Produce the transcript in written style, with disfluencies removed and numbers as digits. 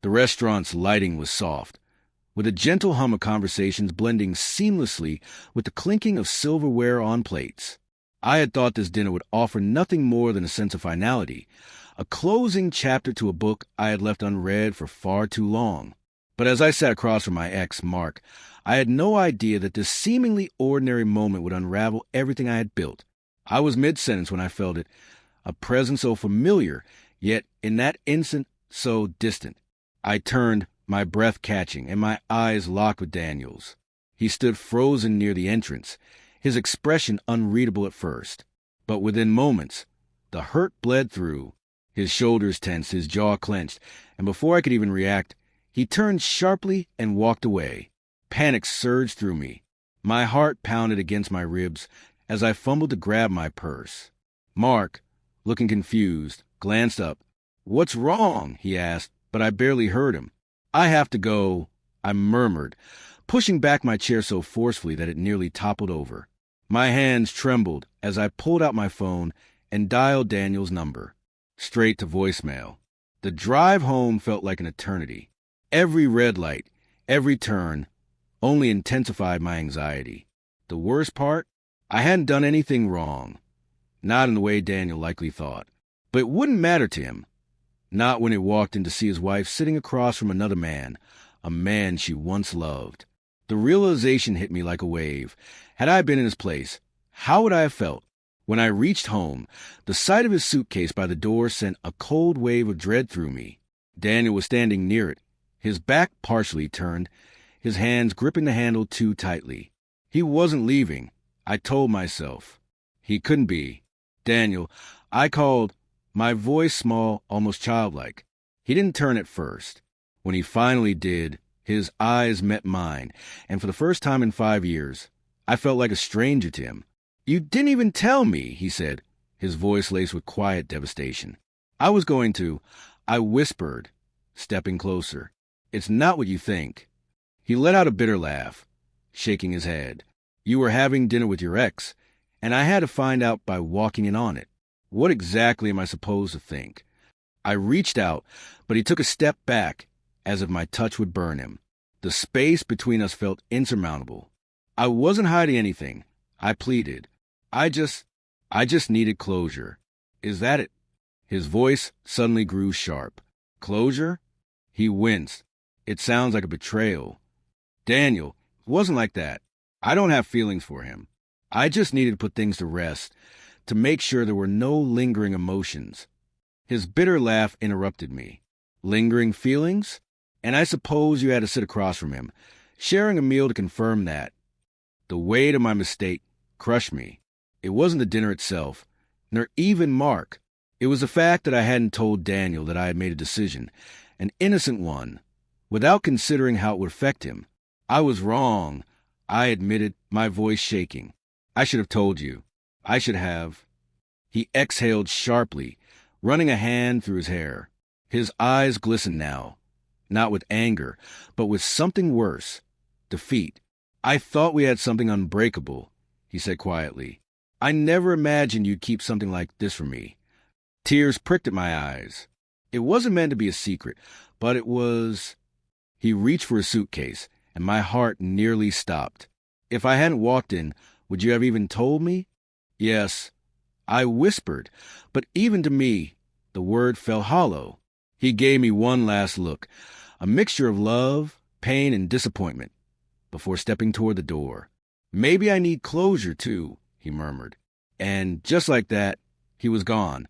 The restaurant's lighting was soft, with a gentle hum of conversations blending seamlessly with the clinking of silverware on plates. I had thought this dinner would offer nothing more than a sense of finality, a closing chapter to a book I had left unread for far too long. But as I sat across from my ex, Mark, I had no idea that this seemingly ordinary moment would unravel everything I had built. I was mid-sentence when I felt it, a presence so familiar, yet in that instant so distant. I turned, my breath catching, and my eyes locked with Daniel's. He stood frozen near the entrance, his expression unreadable at first. But within moments, the hurt bled through. His shoulders tensed, his jaw clenched, and before I could even react, he turned sharply and walked away. Panic surged through me. My heart pounded against my ribs as I fumbled to grab my purse. Mark, looking confused, glanced up. "What's wrong?" he asked, but I barely heard him. "I have to go," I murmured, pushing back my chair so forcefully that it nearly toppled over. My hands trembled as I pulled out my phone and dialed Daniel's number. Straight to voicemail. The drive home felt like an eternity. Every red light, every turn, only intensified my anxiety. The worst part? I hadn't done anything wrong. Not in the way Daniel likely thought. But it wouldn't matter to him. Not when he walked in to see his wife sitting across from another man, a man she once loved. The realization hit me like a wave. Had I been in his place, how would I have felt? When I reached home, the sight of his suitcase by the door sent a cold wave of dread through me. Daniel was standing near it, his back partially turned, his hands gripping the handle too tightly. He wasn't leaving, I told myself. He couldn't be. "Daniel," I called, my voice small, almost childlike. He didn't turn at first. When he finally did, his eyes met mine, and for the first time in 5 years, I felt like a stranger to him. "You didn't even tell me," he said, his voice laced with quiet devastation. I whispered, stepping closer. "It's not what you think." He let out a bitter laugh, shaking his head. "You were having dinner with your ex, and I had to find out by walking in on it. What exactly am I supposed to think?" I reached out, but he took a step back, as if my touch would burn him. The space between us felt insurmountable. "I wasn't hiding anything," I pleaded. I just needed closure. Is that it?" His voice suddenly grew sharp. "Closure?" He winced. "It sounds like a betrayal." "Daniel, it wasn't like that. I don't have feelings for him. I just needed to put things to rest, to make sure there were no lingering emotions." His bitter laugh interrupted me. "Lingering feelings? And I suppose you had to sit across from him, sharing a meal to confirm that." The weight of my mistake crushed me. It wasn't the dinner itself, nor even Mark. It was the fact that I hadn't told Daniel that I had made a decision, an innocent one, without considering how it would affect him. "I was wrong," I admitted, my voice shaking. "I should have told you. I should have." He exhaled sharply, running a hand through his hair. His eyes glistened now, not with anger, but with something worse, defeat. "I thought we had something unbreakable," he said quietly. "I never imagined you'd keep something like this from me." Tears pricked at my eyes. It wasn't meant to be a secret, but it was. He reached for his suitcase, and my heart nearly stopped. "If I hadn't walked in, would you have even told me?" "Yes," I whispered, but even to me, the word fell hollow. He gave me one last look, a mixture of love, pain, and disappointment, before stepping toward the door. "Maybe I need closure, too," he murmured. And just like that, he was gone,